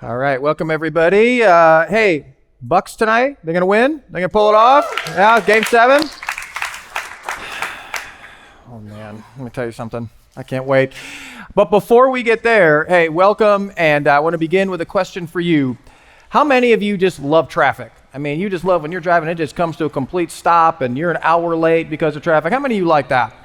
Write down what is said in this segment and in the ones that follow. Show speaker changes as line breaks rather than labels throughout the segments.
All right, welcome everybody. Hey, Bucks tonight, they're going to win? They're going to pull it off? Yeah, game 7? Oh man, let me tell you something. I can't wait. But before we get there, hey, welcome, and I want to begin with a question for you. How many of you just love traffic? I mean, you just love when you're driving, it just comes to a complete stop and you're an hour late because of traffic. How many of you like that?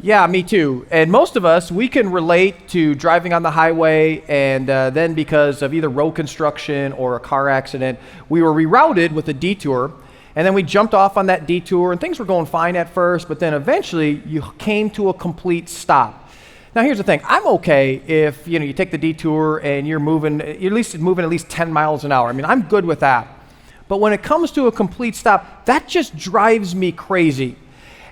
Yeah, me too. And most of us, we can relate to driving on the highway and then because of either road construction or a car accident, we were rerouted with a detour. And then we jumped off on that detour and things were going fine at first, but then eventually you came to a complete stop. Now here's the thing, I'm okay if you take the detour and you're moving at least 10 miles an hour. I mean, I'm good with that. But when it comes to a complete stop, that just drives me crazy.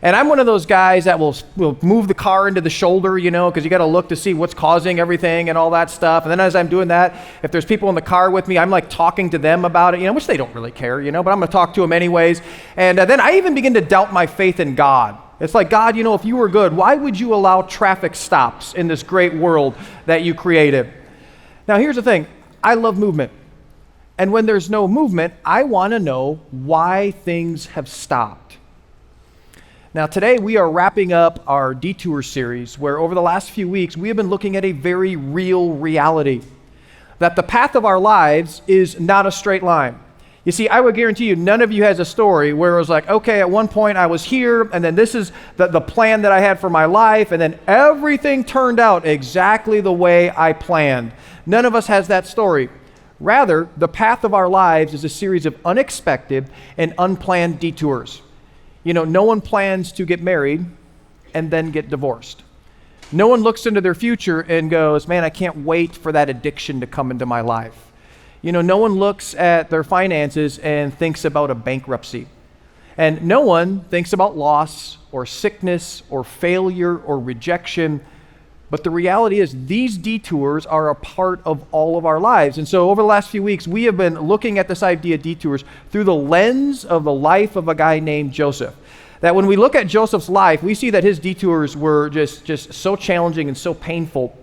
And I'm one of those guys that will move the car into the shoulder, because you got to look to see what's causing everything and all that stuff. And then as I'm doing that, if there's people in the car with me, I'm like talking to them about it, which they don't really care, but I'm going to talk to them anyways. And then I even begin to doubt my faith in God. It's like, God, if you were good, why would you allow traffic stops in this great world that you created? Now, here's the thing. I love movement. And when there's no movement, I want to know why things have stopped. Now today we are wrapping up our Detours series where over the last few weeks we have been looking at a very real reality. That the path of our lives is not a straight line. You see, I would guarantee you none of you has a story where it was like, okay, at one point I was here and then this is the plan that I had for my life and then everything turned out exactly the way I planned. None of us has that story. Rather, the path of our lives is a series of unexpected and unplanned detours. No one plans to get married and then get divorced. No one looks into their future and goes, man, I can't wait for that addiction to come into my life. No one looks at their finances and thinks about a bankruptcy. And no one thinks about loss or sickness or failure or rejection. But the reality is these detours are a part of all of our lives. And so over the last few weeks, we have been looking at this idea of detours through the lens of the life of a guy named Joseph. That when we look at Joseph's life, we see that his detours were just so challenging and so painful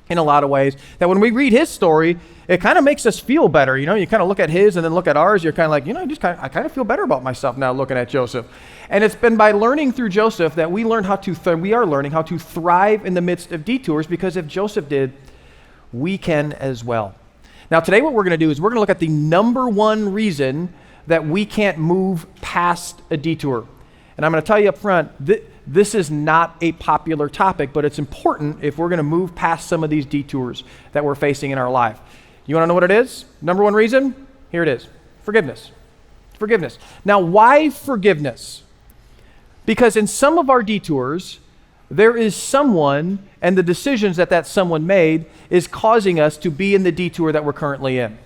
in a lot of ways, that when we read his story, it kind of makes us feel better. You kind of look at his and then look at ours, you're kind of like, I kind of feel better about myself now looking at Joseph. And it's been by learning through Joseph that we are learning how to thrive in the midst of detours, because if Joseph did, we can as well. Now today what we're going to do is we're going to look at the number one reason that we can't move past a detour. And I'm going to tell you up front, this is not a popular topic, but it's important if we're going to move past some of these detours that we're facing in our life. You want to know what it is? Number one reason? Here it is. Forgiveness. Forgiveness. Now, why forgiveness? Because in some of our detours, there is someone, and the decisions that someone made is causing us to be in the detour that we're currently in.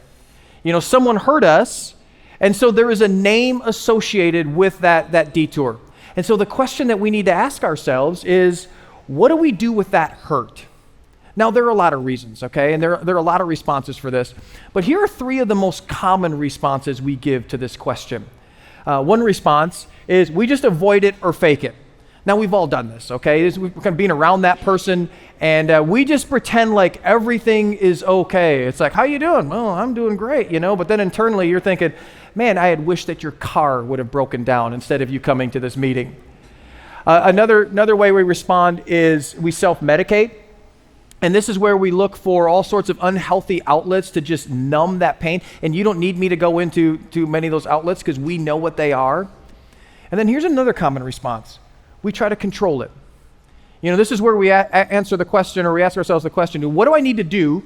Someone hurt us, and so there is a name associated with that detour. And so the question that we need to ask ourselves is, what do we do with that hurt? Now, there are a lot of reasons, okay? And there are a lot of responses for this. But here are 3 of the most common responses we give to this question. One response is we just avoid it or fake it. Now, we've all done this, okay? We're kind of being around that person, and we just pretend like everything is okay. It's like, how you doing? Well, I'm doing great, But then internally you're thinking, man, I had wished that your car would have broken down instead of you coming to this meeting. Another way we respond is we self-medicate. And this is where we look for all sorts of unhealthy outlets to just numb that pain. And you don't need me to go into many of those outlets because we know what they are. And then here's another common response. We try to control it. This is where we answer the question, or we ask ourselves the question, what do I need to do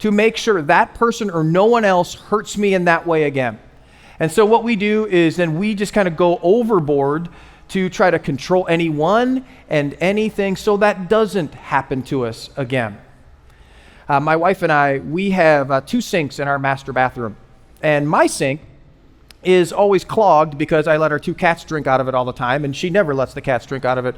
to make sure that person or no one else hurts me in that way again? And so what we do is then we just kind of go overboard to try to control anyone and anything so that doesn't happen to us again. My wife and I, we have 2 sinks in our master bathroom. And my sink is always clogged because I let our 2 cats drink out of it all the time, and she never lets the cats drink out of it.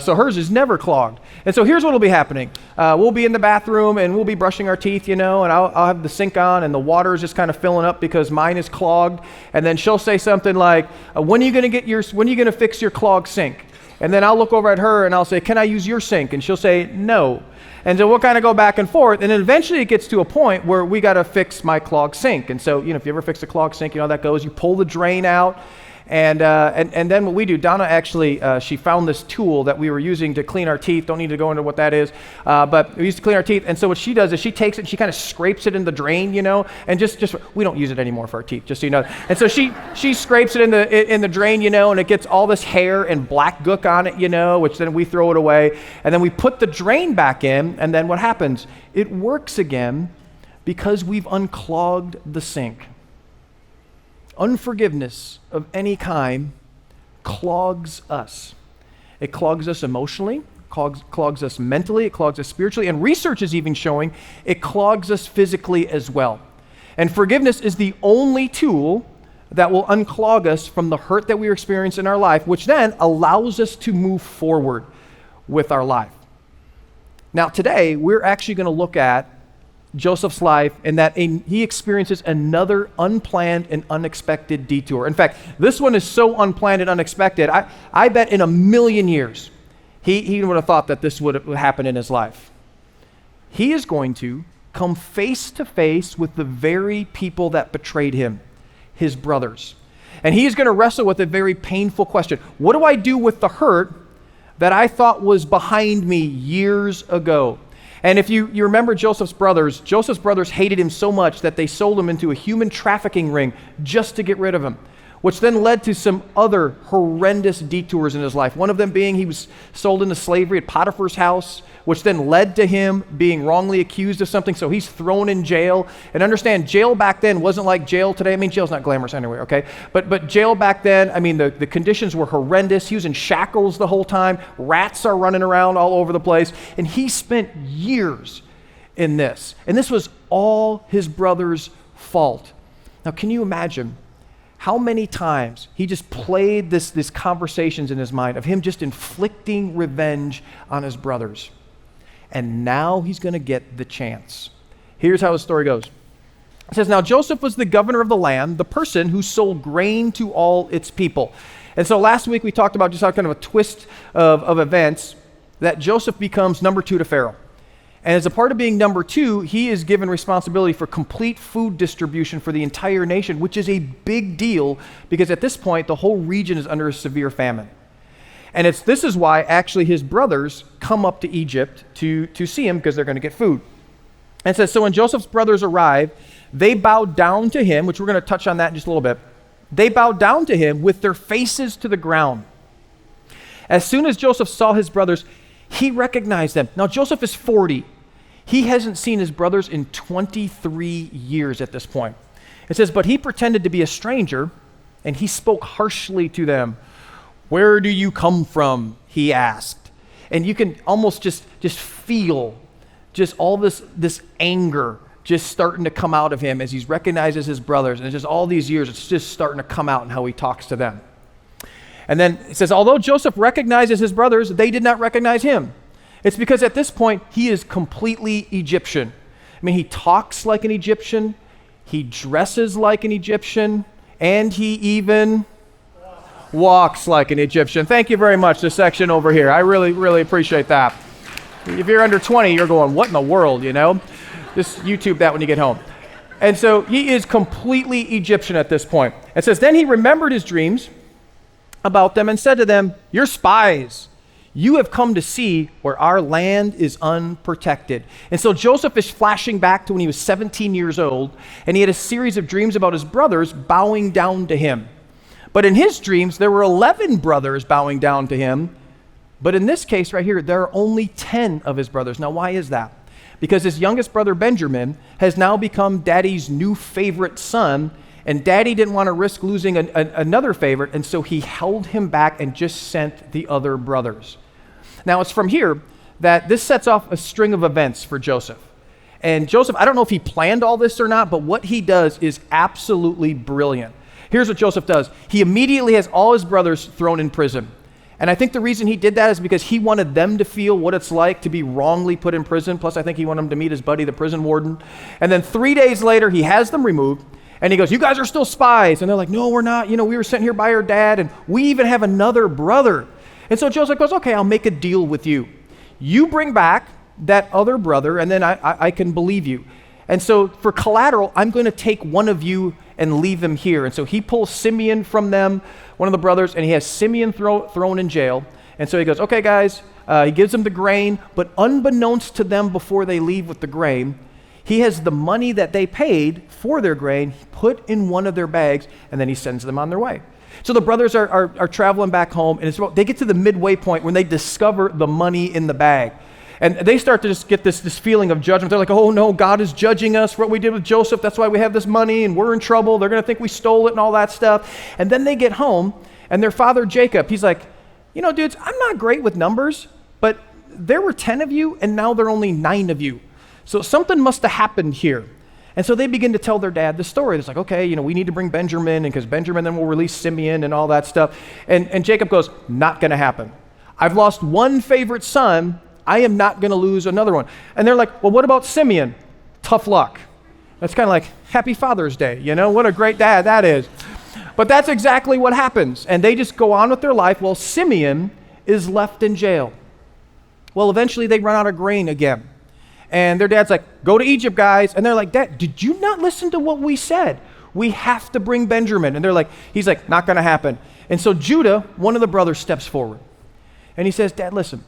So hers is never clogged. And so here's what will be happening. We'll be in the bathroom and we'll be brushing our teeth, and I'll have the sink on and the water is just kind of filling up because mine is clogged. And then she'll say something like, when are you going to fix your clogged sink? And then I'll look over at her and I'll say, can I use your sink? And she'll say, no. And so we'll kind of go back and forth. And then eventually it gets to a point where we got to fix my clogged sink. And so, if you ever fix a clogged sink, you know how that goes. You pull the drain out. And then what we do, Donna actually, she found this tool that we were using to clean our teeth. Don't need to go into what that is, but we used to clean our teeth. And so what she does is she takes it and she kind of scrapes it in the drain, and just we don't use it anymore for our teeth, just so you know. And so she scrapes it in the drain, and it gets all this hair and black gook on it, which then we throw it away. And then we put the drain back in, and then what happens? It works again because we've unclogged the sink. Unforgiveness of any kind clogs us. It clogs us emotionally, clogs us mentally, it clogs us spiritually, and research is even showing it clogs us physically as well. And forgiveness is the only tool that will unclog us from the hurt that we experience in our life, which then allows us to move forward with our life. Now today, we're actually going to look at Joseph's life, and that he experiences another unplanned and unexpected detour. In fact, this one is so unplanned and unexpected, I bet in a million years, he would have thought that this would happen in his life. He is going to come face to face with the very people that betrayed him, his brothers. And he is going to wrestle with a very painful question. What do I do with the hurt that I thought was behind me years ago? And if you remember Joseph's brothers hated him so much that they sold him into a human trafficking ring just to get rid of him, which then led to some other horrendous detours in his life. One of them being he was sold into slavery at Potiphar's house, which then led to him being wrongly accused of something, so he's thrown in jail. And understand, jail back then wasn't like jail today. I mean, jail's not glamorous anyway, okay? But jail back then, I mean, the conditions were horrendous. He was in shackles the whole time. Rats are running around all over the place. And he spent years in this. And this was all his brother's fault. Now, can you imagine how many times he just played this conversations in his mind of him just inflicting revenge on his brothers? And now he's going to get the chance. Here's how his story goes. It says, now Joseph was the governor of the land, the person who sold grain to all its people. And so last week we talked about just how kind of a twist of events that Joseph becomes number 2 to Pharaoh. And as a part of being number 2, he is given responsibility for complete food distribution for the entire nation, which is a big deal because at this point, the whole region is under a severe famine. And this is why actually his brothers come up to Egypt to see him because they're going to get food. And it says, so when Joseph's brothers arrived, they bowed down to him, which we're going to touch on that in just a little bit. They bowed down to him with their faces to the ground. As soon as Joseph saw his brothers, he recognized them. Now Joseph is 40. He hasn't seen his brothers in 23 years at this point. It says, but he pretended to be a stranger, and he spoke harshly to them. Where do you come from? He asked. And you can almost just feel just all this anger just starting to come out of him as he recognizes his brothers. And it's just all these years, it's just starting to come out in how he talks to them. And then it says, although Joseph recognizes his brothers, they did not recognize him. It's because at this point, he is completely Egyptian. I mean, he talks like an Egyptian, he dresses like an Egyptian, and he even walks like an Egyptian. Thank you very much, this section over here. I really, really appreciate that. If you're under 20, you're going, what in the world, Just YouTube that when you get home. And so he is completely Egyptian at this point. It says, then he remembered his dreams about them and said to them, you're spies. You have come to see where our land is unprotected. And so Joseph is flashing back to when he was 17 years old, and he had a series of dreams about his brothers bowing down to him. But in his dreams, there were 11 brothers bowing down to him. But in this case right here, there are only 10 of his brothers. Now, why is that? Because his youngest brother, Benjamin, has now become daddy's new favorite son, and daddy didn't want to risk losing another favorite, and so he held him back and just sent the other brothers. Now, it's from here that this sets off a string of events for Joseph. And Joseph, I don't know if he planned all this or not, but what he does is absolutely brilliant. Here's what Joseph does. He immediately has all his brothers thrown in prison. And I think the reason he did that is because he wanted them to feel what it's like to be wrongly put in prison. Plus, I think he wanted them to meet his buddy, the prison warden. And then 3 days later, he has them removed. And he goes, you guys are still spies. And they're like, no, we're not. We were sent here by our dad. And we even have another brother. And so Joseph goes, okay, I'll make a deal with you. You bring back that other brother, and then I can believe you. And so for collateral, I'm going to take one of you and leave him here. And so he pulls Simeon from them, one of the brothers, and he has Simeon thrown in jail. And so he goes, okay, guys, he gives them the grain, but unbeknownst to them before they leave with the grain, he has the money that they paid for their grain put in one of their bags, and then he sends them on their way. So the brothers are traveling back home, and they get to the midway point when they discover the money in the bag. And they start to just get this feeling of judgment. They're like, oh no, God is judging us for what we did with Joseph. That's why we have this money and we're in trouble. They're going to think we stole it and all that stuff. And then they get home and their father Jacob, he's like, you know, dudes, I'm not great with numbers, but there were 10 of you and now there are only 9 of you. So something must have happened here. And so they begin to tell their dad the story. It's like, okay, you know, we need to bring Benjamin, and because Benjamin then will release Simeon and all that stuff. And Jacob goes, not going to happen. I've lost one favorite son. I am not going to lose another one. And they're like, well, what about Simeon? Tough luck. That's kind of like, happy Father's Day. You know, what a great dad that is. But that's exactly what happens. And they just go on with their life while Simeon is left in jail. Well, eventually they run out of grain again. And their dad's like, go to Egypt, guys. And they're like, Dad, did you not listen to what we said? We have to bring Benjamin. And he's like, not going to happen. And so Judah, one of the brothers, steps forward. And he says, Dad, listen.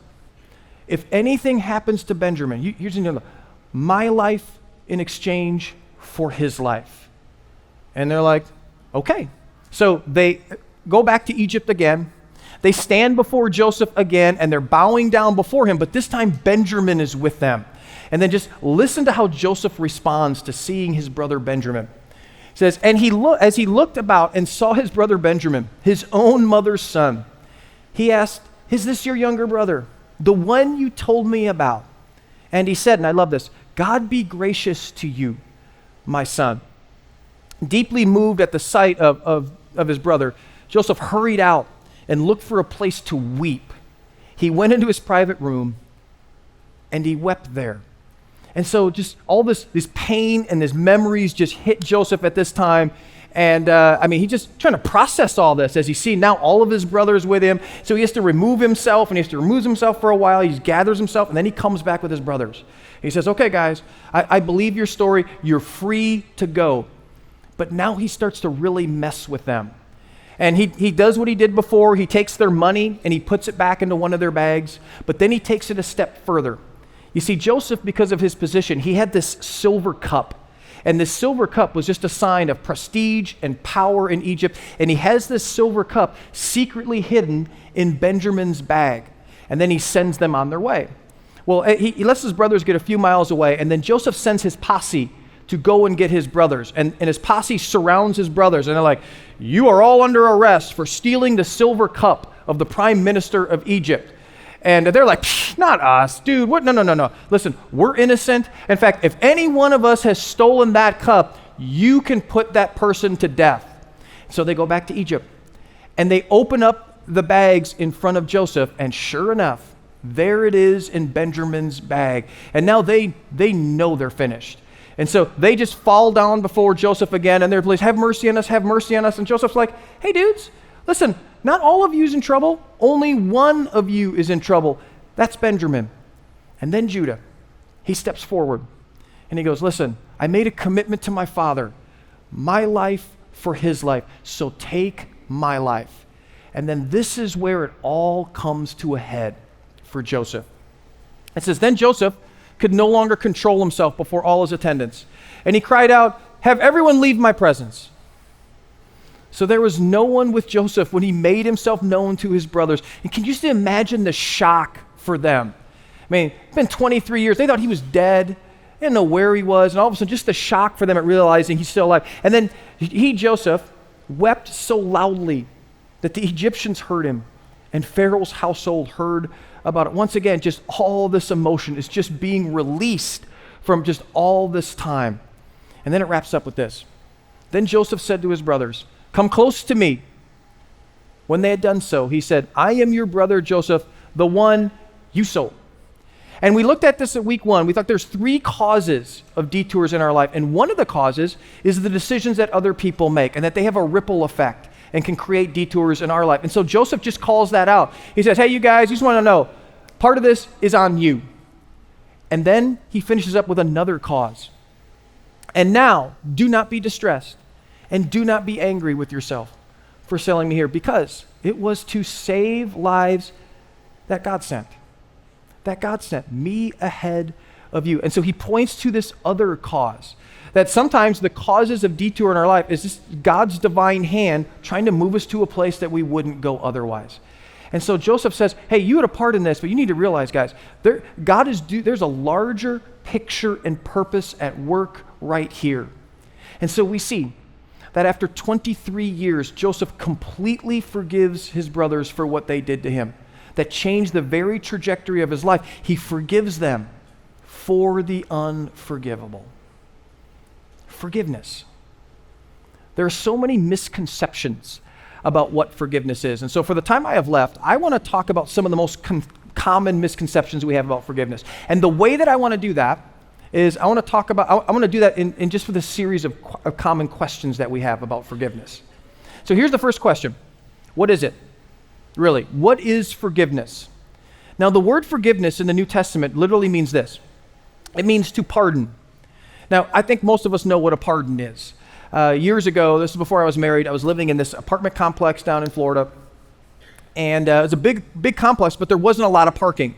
If anything happens to Benjamin, here's my life in exchange for his life. And they're like, okay. So they go back to Egypt again. They stand before Joseph again, and they're bowing down before him, but this time Benjamin is with them. And then just listen to how Joseph responds to seeing his brother Benjamin. It says, and as he looked about and saw his brother Benjamin, his own mother's son, he asked, is this your younger brother, the one you told me about? And he said, and I love this, God be gracious to you, my son. Deeply moved at the sight of his brother, Joseph hurried out and looked for a place to weep. He went into his private room and he wept there. And so just all this pain and his memories just hit Joseph at this time. And he's just trying to process all this as he sees now all of his brothers with him. So he has to remove himself, and he has to remove himself for a while. He gathers himself, and then he comes back with his brothers. He says, okay, guys, I believe your story. You're free to go. But now he starts to really mess with them. And he does what he did before. He takes their money, and he puts it back into one of their bags. But then he takes it a step further. You see, Joseph, because of his position, he had this silver cup. And this silver cup was just a sign of prestige and power in Egypt. And he has this silver cup secretly hidden in Benjamin's bag. And then he sends them on their way. Well, he lets his brothers get a few miles away. And then Joseph sends his posse to go and get his brothers. And his posse surrounds his brothers. And they're like, you are all under arrest for stealing the silver cup of the prime minister of Egypt. And they're like, not us, dude. What? No. Listen, we're innocent. In fact, if any one of us has stolen that cup, you can put that person to death. So they go back to Egypt. And they open up the bags in front of Joseph. And sure enough, there it is in Benjamin's bag. And now they know they're finished. And so they just fall down before Joseph again. And they're like, have mercy on us, have mercy on us. And Joseph's like, hey, dudes, listen. Not all of you is in trouble. Only one of you is in trouble. That's Benjamin. And then Judah, he steps forward and he goes, listen, I made a commitment to my father, my life for his life. So take my life. And then this is where it all comes to a head for Joseph. It says, then Joseph could no longer control himself before all his attendants. And he cried out, have everyone leave my presence. So there was no one with Joseph when he made himself known to his brothers. And can you just imagine the shock for them? I mean, it's been 23 years. They thought he was dead. They didn't know where he was. And all of a sudden, just the shock for them at realizing he's still alive. And then Joseph, wept so loudly that the Egyptians heard him. And Pharaoh's household heard about it. Once again, just all this emotion is just being released from just all this time. And then it wraps up with this. Then Joseph said to his brothers, come close to me. When they had done so, he said, I am your brother Joseph, the one you sold. And we looked at this at week 1. We thought there's 3 causes of detours in our life. And one of the causes is the decisions that other people make and that they have a ripple effect. and can create detours in our life. And so Joseph just calls that out. He says, hey, you guys, you just want to know, part of this is on you. And then he finishes up with another cause. And now, do not be distressed and do not be angry with yourself for selling me here, because it was to save lives that God sent. That God sent me ahead of you. And so he points to this other cause, that sometimes the causes of detour in our life is just God's divine hand trying to move us to a place that we wouldn't go otherwise. And so Joseph says, hey, you had a part in this, but you need to realize, guys, there's a larger picture and purpose at work right here. And so we see that after 23 years, Joseph completely forgives his brothers for what they did to him, that changed the very trajectory of his life. He forgives them for the unforgivable. Forgiveness. There are so many misconceptions about what forgiveness is. And so for the time I have left, I want to talk about some of the most common misconceptions we have about forgiveness. And the way that I want to do that is I want to do that in just with a series of common questions that we have about forgiveness. So here's the first question. What is it? Really, what is forgiveness? Now, the word forgiveness in the New Testament literally means this. It means to pardon. Now, I think most of us know what a pardon is. Years ago, this is before I was married, I was living in this apartment complex down in Florida. And it was a big complex, but there wasn't a lot of parking.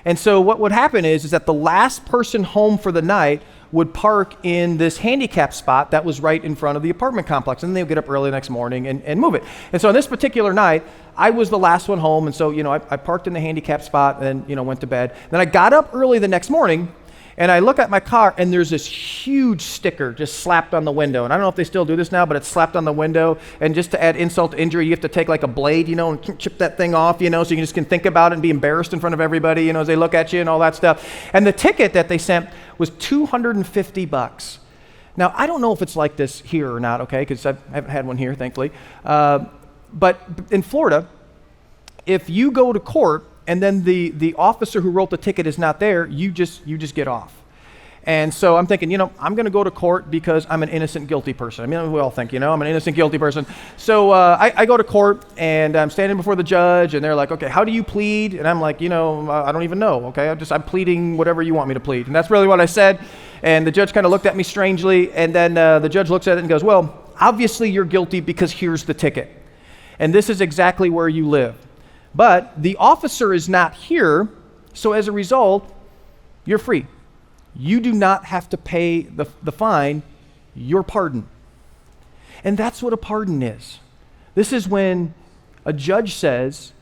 And so what would happen is that the last person home for the night would park in this handicap spot that was right in front of the apartment complex. And they would get up early the next morning and move it. And so on this particular night, I was the last one home. And so, I parked in the handicap spot and then, went to bed. Then I got up early the next morning and I look at my car and there's this huge sticker just slapped on the window. And I don't know if they still do this now, but it's slapped on the window. And just to add insult to injury, you have to take like a blade, and chip that thing off, so you just can think about it and be embarrassed in front of everybody, as they look at you and all that stuff. And the ticket that they sent was $250. Now, I don't know if it's like this here or not, okay, because I haven't had one here, thankfully. But in Florida, if you go to court and then the officer who wrote the ticket is not there, you just get off. And so I'm thinking, I'm going to go to court because I'm an innocent, guilty person. I mean, we all think, I'm an innocent, guilty person. So I go to court and I'm standing before the judge and they're like, okay, how do you plead? And I'm like, I don't even know, okay? I'm pleading whatever you want me to plead. And that's really what I said. And the judge kind of looked at me strangely. And then the judge looks at it and goes, well, obviously you're guilty because here's the ticket. And this is exactly where you live. But the officer is not here, so as a result, you're free. You do not have to pay the fine, you're pardoned. And that's what a pardon is. This is when a judge says,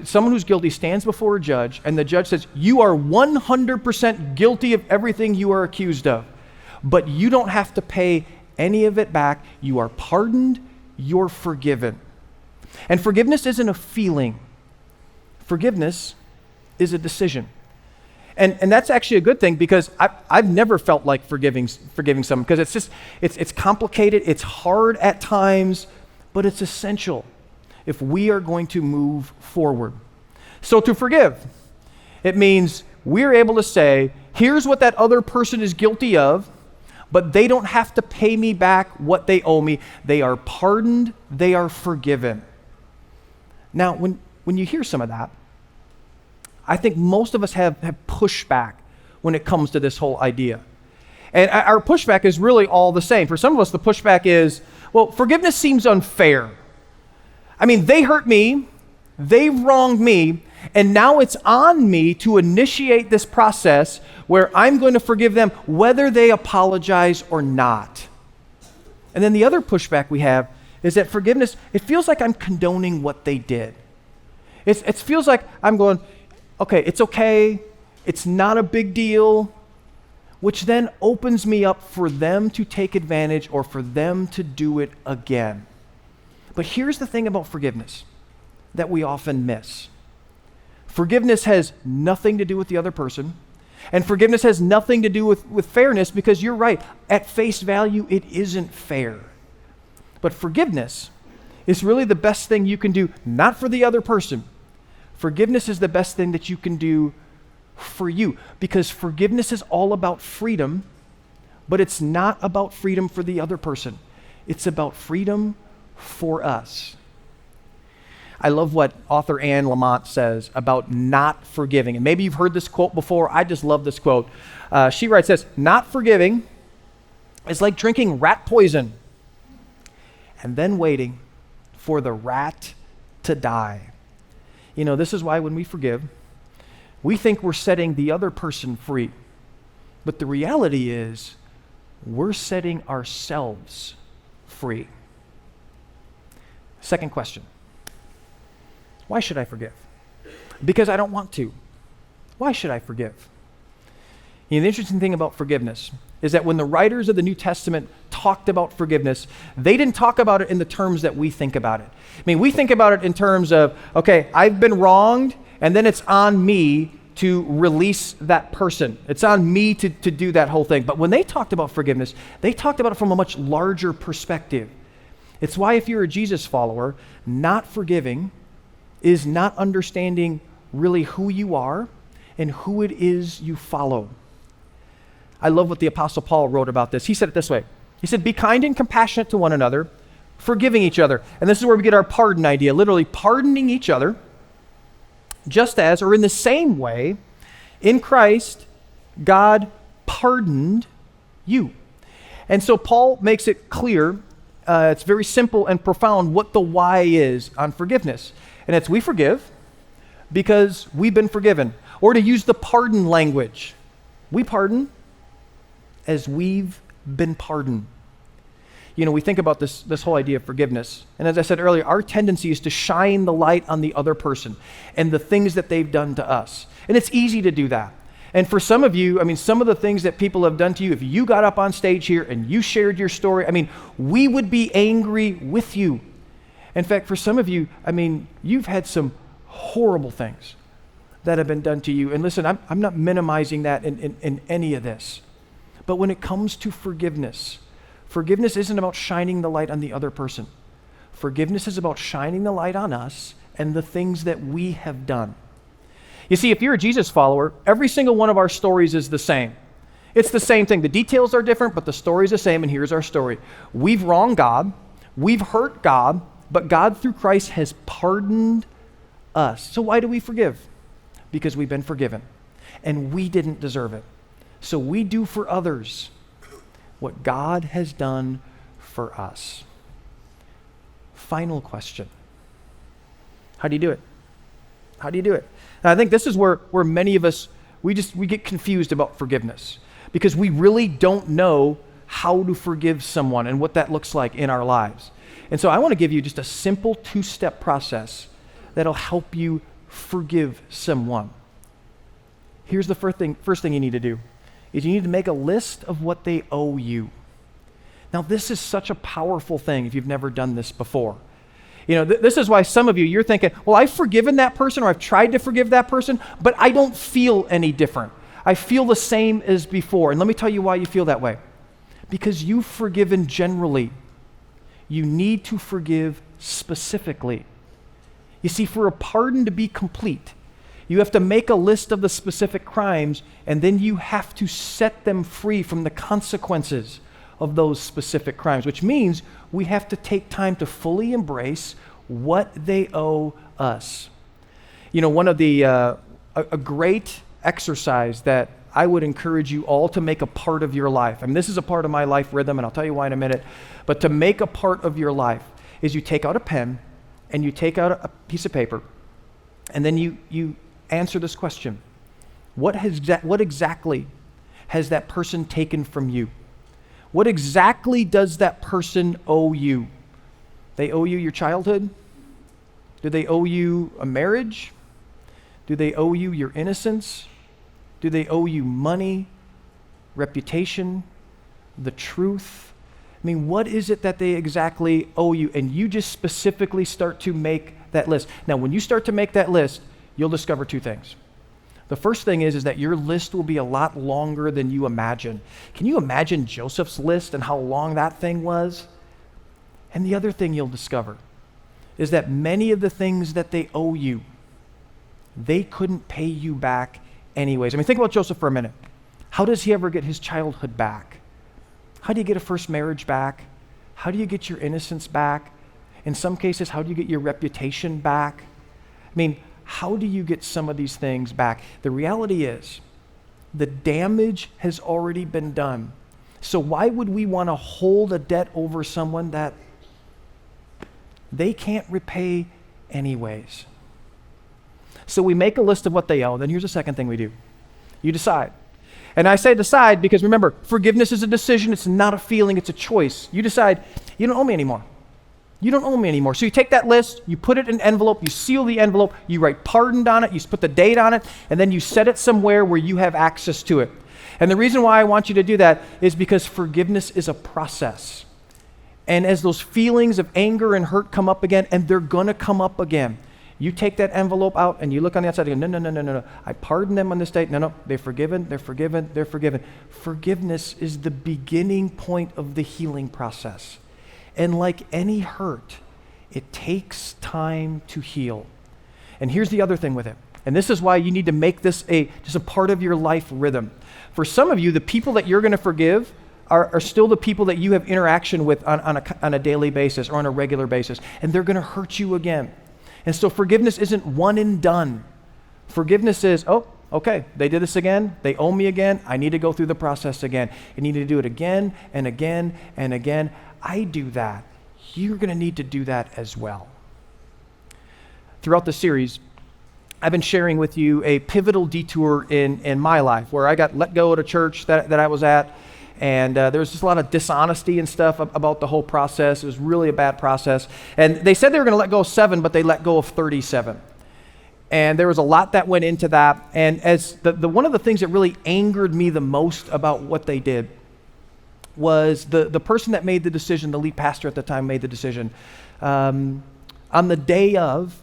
someone who's guilty stands before a judge, and the judge says, you are 100% guilty of everything you are accused of, but you don't have to pay any of it back. You are pardoned, you're forgiven. And forgiveness isn't a feeling. Forgiveness is a decision. And that's actually a good thing, because I've never felt like forgiving someone, because it's complicated, it's hard at times, but it's essential if we are going to move forward. So to forgive, it means we're able to say, here's what that other person is guilty of, but they don't have to pay me back what they owe me. They are pardoned, they are forgiven. Now, when you hear some of that, I think most of us have pushback when it comes to this whole idea. And our pushback is really all the same. For some of us, the pushback is, well, forgiveness seems unfair. I mean, they hurt me, they wronged me, and now it's on me to initiate this process where I'm going to forgive them whether they apologize or not. And then the other pushback we have is that forgiveness, it feels like I'm condoning what they did. It feels like I'm going, okay, it's not a big deal, which then opens me up for them to take advantage or for them to do it again. But here's the thing about forgiveness that we often miss. Forgiveness has nothing to do with the other person, and forgiveness has nothing to do with fairness, because you're right, at face value, it isn't fair. But forgiveness is really the best thing you can do, not for the other person. Forgiveness is the best thing that you can do for you, because forgiveness is all about freedom, but it's not about freedom for the other person. It's about freedom for us. I love what author Anne Lamott says about not forgiving. And maybe you've heard this quote before. I just love this quote. She writes this: not forgiving is like drinking rat poison and then waiting for the rat to die. You know, this is why when we forgive, we think we're setting the other person free. But the reality is, we're setting ourselves free. Second question. Why should I forgive? Because I don't want to. Why should I forgive? You know, the interesting thing about forgiveness is that when the writers of the New Testament talked about forgiveness, they didn't talk about it in the terms that we think about it. I mean, we think about it in terms of, okay, I've been wronged, and then it's on me to release that person. It's on me to do that whole thing. But when they talked about forgiveness, they talked about it from a much larger perspective. It's why if you're a Jesus follower, not forgiving is not understanding really who you are and who it is you follow. I love what the Apostle Paul wrote about this. He said it this way. He said, be kind and compassionate to one another, forgiving each other. And this is where we get our pardon idea, literally pardoning each other, just as, or in the same way, in Christ, God pardoned you. And so Paul makes it clear, it's very simple and profound, what the why is on forgiveness. And it's we forgive because we've been forgiven. Or to use the pardon language, we pardon as we've been pardoned. You know, we think about this whole idea of forgiveness. And as I said earlier, our tendency is to shine the light on the other person and the things that they've done to us. And it's easy to do that. And for some of you, I mean, some of the things that people have done to you, if you got up on stage here and you shared your story, I mean, we would be angry with you. In fact, for some of you, I mean, you've had some horrible things that have been done to you. And listen, I'm not minimizing that in any of this. But when it comes to forgiveness, forgiveness isn't about shining the light on the other person. Forgiveness is about shining the light on us and the things that we have done. You see, if you're a Jesus follower, every single one of our stories is the same. It's the same thing. The details are different, but the story's the same, and here's our story. We've wronged God, we've hurt God, but God through Christ has pardoned us. So why do we forgive? Because we've been forgiven, and we didn't deserve it. So we do for others what God has done for us. Final question. How do you do it? How do you do it? And I think this is where many of us, we get confused about forgiveness because we really don't know how to forgive someone and what that looks like in our lives. And so I want to give you just a simple 2-step process that'll help you forgive someone. Here's the first thing you need to do is you need to make a list of what they owe you. Now, this is such a powerful thing if you've never done this before. You know, this is why some of you, you're thinking, well, I've forgiven that person or I've tried to forgive that person, but I don't feel any different. I feel the same as before. And let me tell you why you feel that way. Because you've forgiven generally. You need to forgive specifically. You see, for a pardon to be complete, you have to make a list of the specific crimes, and then you have to set them free from the consequences of those specific crimes, which means we have to take time to fully embrace what they owe us. You know, one of the, a great exercise that I would encourage you all to make a part of your life. I mean, this is a part of my life rhythm, and I'll tell you why in a minute. But to make a part of your life is you take out a pen and you take out a piece of paper, and then you answer this question. What exactly has that person taken from you? What exactly does that person owe you? They owe you your childhood? Do they owe you a marriage? Do they owe you your innocence? Do they owe you money, reputation, the truth? I mean, what is it that they exactly owe you? And you just specifically start to make that list. Now, when you start to make that list, you'll discover 2 things. The first thing is that your list will be a lot longer than you imagine. Can you imagine Joseph's list and how long that thing was? And the other thing you'll discover is that many of the things that they owe you, they couldn't pay you back anyways. I mean, think about Joseph for a minute. How does he ever get his childhood back? How do you get a first marriage back? How do you get your innocence back? In some cases, how do you get your reputation back? I mean, how do you get some of these things back? The reality is, the damage has already been done. So why would we want to hold a debt over someone that they can't repay anyways? So we make a list of what they owe. Then here's the second thing we do. You decide. And I say decide because remember, forgiveness is a decision. It's not a feeling. It's a choice. You decide, you don't owe me anymore. You don't owe me anymore. So you take that list, you put it in an envelope, you seal the envelope, you write pardoned on it, you put the date on it, and then you set it somewhere where you have access to it. And the reason why I want you to do that is because forgiveness is a process. And as those feelings of anger and hurt come up again, and they're going to come up again, you take that envelope out and you look on the outside and go, no. I pardon them on this date. No, they're forgiven. Forgiveness is the beginning point of the healing process. And like any hurt, it takes time to heal. And here's the other thing with it. And this is why you need to make this just a part of your life rhythm. For some of you, the people that you're going to forgive are still the people that you have interaction with on a daily basis or on a regular basis. And they're going to hurt you again. And so forgiveness isn't one and done. Forgiveness is, oh, okay, they did this again. They owe me again. I need to go through the process again. I need to do it again and again and again. I do that. You're going to need to do that as well. Throughout the series, I've been sharing with you a pivotal detour in my life where I got let go at a church that I was at. And there was just a lot of dishonesty and stuff about the whole process. It was really a bad process. And they said they were going to let go of 7, but they let go of 37. And there was a lot that went into that. And as the one of the things that really angered me the most about what they did was the person that made the decision, the lead pastor at the time made the decision. On the day of,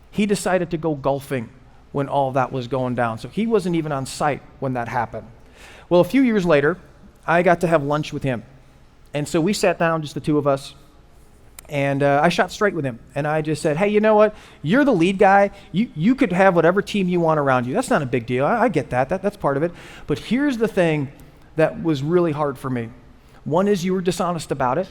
he decided to go golfing when all that was going down. So he wasn't even on site when that happened. Well, a few years later, I got to have lunch with him. And so we sat down, just the two of us, and I shot straight with him. And I just said, hey, you know what? You're the lead guy. You could have whatever team you want around you. That's not a big deal. I get that. That's part of it. But here's the thing that was really hard for me. One is you were dishonest about it.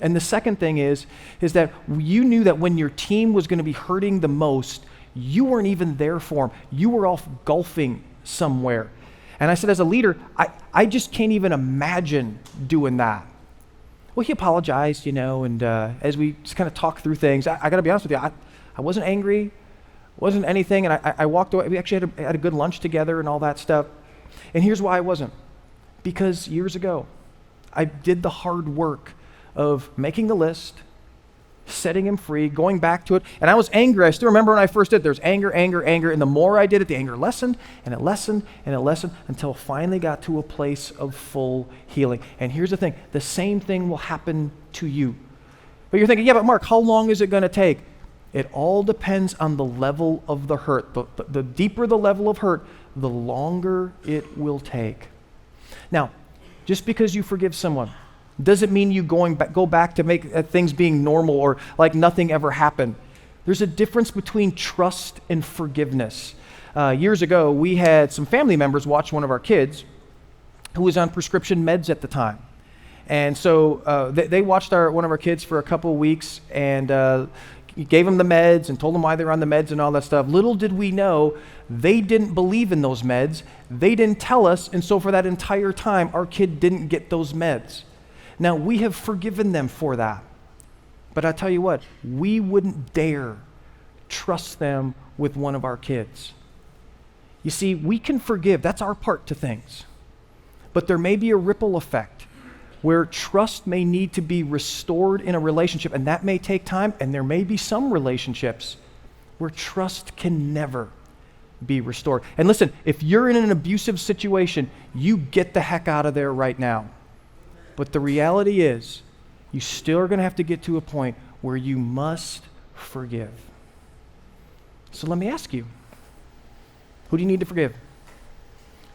And the second thing is that you knew that when your team was going to be hurting the most, you weren't even there for them. You were off golfing somewhere. And I said, as a leader, I just can't even imagine doing that. Well, he apologized, and as we just kind of talked through things, I got to be honest with you, I wasn't angry, wasn't anything, and I walked away. We actually had a good lunch together and all that stuff. And here's why I wasn't. Because years ago, I did the hard work of making the list, setting him free, going back to it. And I was angry. I still remember when I first did it. There's anger. And the more I did it, the anger lessened and it lessened and it lessened until it finally got to a place of full healing. And here's the thing. The same thing will happen to you. But you're thinking, yeah, but Mark, how long is it going to take? It all depends on the level of the hurt. The deeper the level of hurt, the longer it will take. Now, just because you forgive someone doesn't mean you go back to make things being normal or like nothing ever happened. There's a difference between trust and forgiveness. Years ago, we had some family members watch one of our kids who was on prescription meds at the time. And so they watched one of our kids for a couple of weeks and gave them the meds and told them why they were on the meds and all that stuff. Little did we know, they didn't believe in those meds. They didn't tell us, and so for that entire time, our kid didn't get those meds. Now, we have forgiven them for that. But I tell you what, we wouldn't dare trust them with one of our kids. You see, we can forgive. That's our part to things. But there may be a ripple effect where trust may need to be restored in a relationship, and that may take time, and there may be some relationships where trust can never be restored. And listen, if you're in an abusive situation, you get the heck out of there right now. But the reality is, you still are going to have to get to a point where you must forgive. So let me ask you, who do you need to forgive?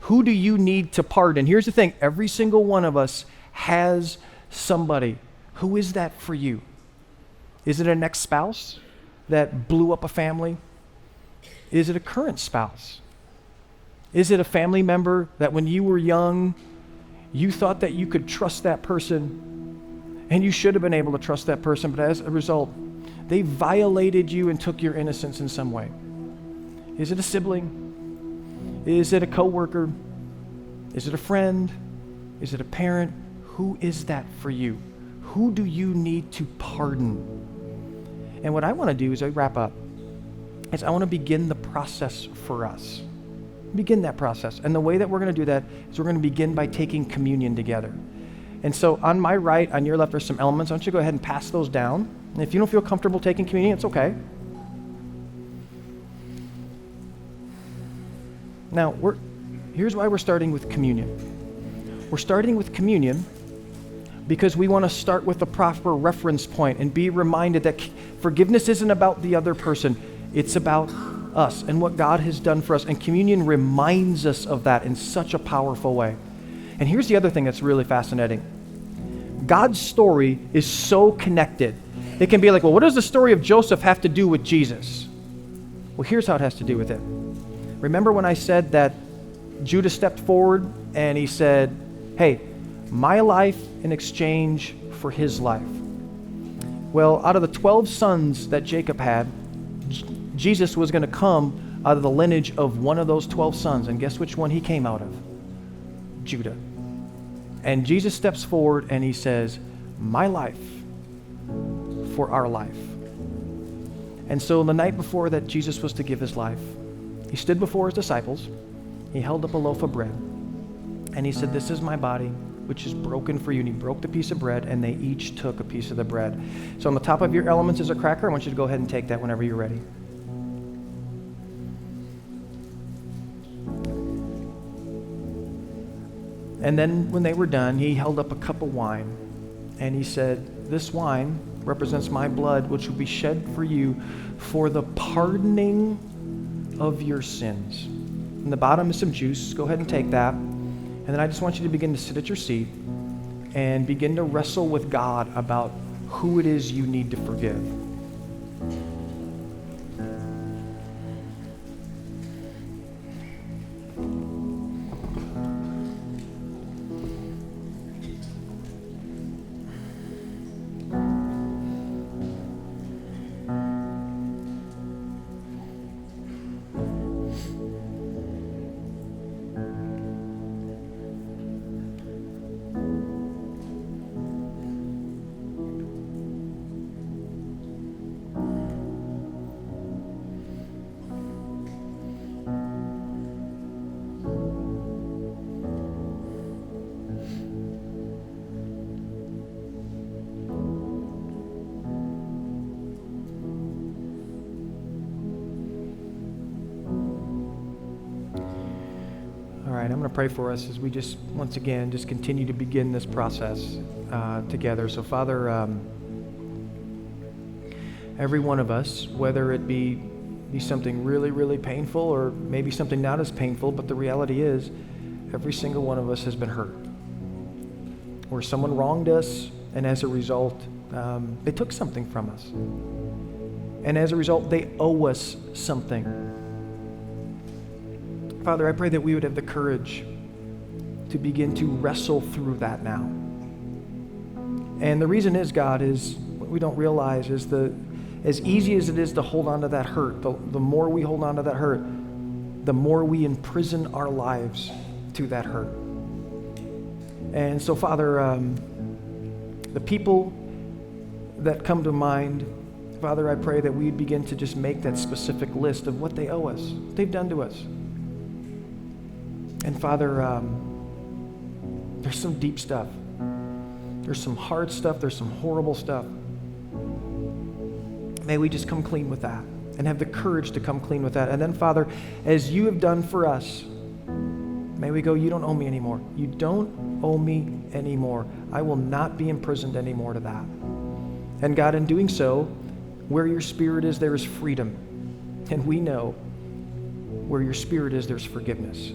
Who do you need to pardon? Here's the thing, every single one of us has somebody. Who is that for you? Is it an ex-spouse that blew up a family? Is it a current spouse? Is it a family member that when you were young, you thought that you could trust that person and you should have been able to trust that person, but as a result, They violated you and took your innocence in some way. Is it a sibling? Is it a coworker? Is it a friend? Is it a parent? Who is that for you? Who do you need to pardon? And what I want to do as I wrap up is I want to begin the process for us. Begin that process. And the way that we're going to do that is we're going to begin by taking communion together. And so on my right, on your left, there's some elements. I want you to go ahead and pass those down. And if you don't feel comfortable taking communion, it's okay. Now, here's why we're starting with communion. We're starting with communion because we want to start with a proper reference point and be reminded that forgiveness isn't about the other person. It's about us and what God has done for us. And communion reminds us of that in such a powerful way. And here's the other thing that's really fascinating. God's story is so connected. It can be like, well, what does the story of Joseph have to do with Jesus? Well, here's how it has to do with it. Remember when I said that Judah stepped forward and he said, hey, my life in exchange for his life. Well, out of the 12 sons that Jacob had, Jesus was going to come out of the lineage of one of those 12 sons. And guess which one he came out of? Judah. And Jesus steps forward and he says, my life for our life. And so the night before that Jesus was to give his life, he stood before his disciples, he held up a loaf of bread, and he said, this is my body, which is broken for you. And he broke the piece of bread, and they each took a piece of the bread. So on the top of your elements is a cracker. I want you to go ahead and take that whenever you're ready. And then when they were done, he held up a cup of wine, and he said, this wine represents my blood, which will be shed for you for the pardoning of your sins. In the bottom is some juice. Go ahead and take that. And then I just want you to begin to sit at your seat and begin to wrestle with God about who it is you need to forgive. All right, I'm going to pray for us as we just, once again, just continue to begin this process together. So, Father, every one of us, whether it be something really, really painful or maybe something not as painful, but the reality is every single one of us has been hurt. Where someone wronged us, and as a result, they took something from us. And as a result, they owe us something. Father, I pray that we would have the courage to begin to wrestle through that now. And the reason is, God, is what we don't realize is as easy as it is to hold on to that hurt, the more we hold on to that hurt, the more we imprison our lives to that hurt. And so, Father, the people that come to mind, Father, I pray that we'd begin to just make that specific list of what they owe us, what they've done to us. And Father, there's some deep stuff. There's some hard stuff. There's some horrible stuff. May we just come clean with that and have the courage to come clean with that. And then, Father, as you have done for us, may we go, you don't owe me anymore. You don't owe me anymore. I will not be imprisoned anymore to that. And God, in doing so, where your Spirit is, there is freedom. And we know where your Spirit is, there's forgiveness.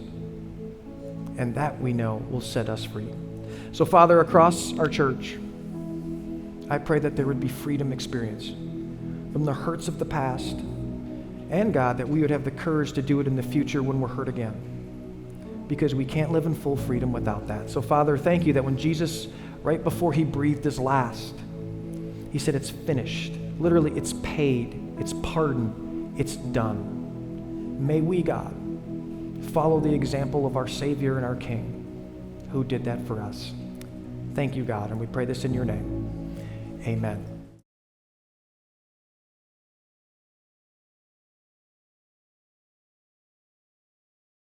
And that we know will set us free. So, Father, across our church, I pray that there would be freedom experience from the hurts of the past. And God, that we would have the courage to do it in the future when we're hurt again. Because we can't live in full freedom without that. So, Father, thank you that when Jesus, right before he breathed his last, he said, it's finished. Literally, it's paid, it's pardoned, it's done. May we, God, follow the example of our Savior and our King who did that for us. Thank you, God, and we pray this in your name. Amen.